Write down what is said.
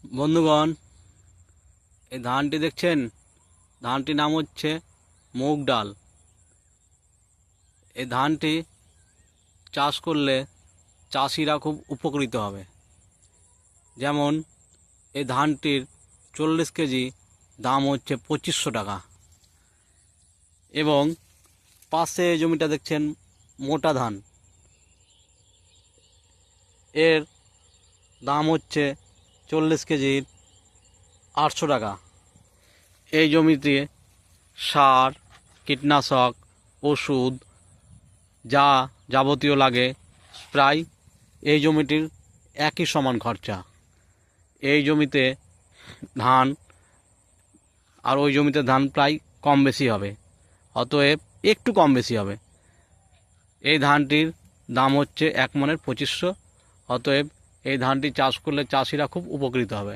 বন্ধুগণ, এই ধানটি দেখছেন, ধানটির নাম হচ্ছে মুগ ডাল। এই ধানটি চাষ করলে চাষিরা খুব উপকৃত হবে। যেমন এই ধানটির 40 কেজি দাম হচ্ছে 2500 টাকা। এবং পাশে এই জমিটা দেখছেন মোটা ধান, এর দাম হচ্ছে 40 কেজির 800 টাকা। এই জমিতে সার, কীটনাশক, ওষুধ যা যাবতীয় লাগে প্রায় এই জমিটির একই সমান খরচা। এই জমিতে ধান আর ওই জমিতে ধান প্রায় কম বেশি হবে, অতএব একটু কম বেশি হবে। এই ধানটির দাম হচ্ছে 1 মনের 2500। অতএব এই ধানটি চাষ করলে চাষিরা খুব উপকৃত হবে।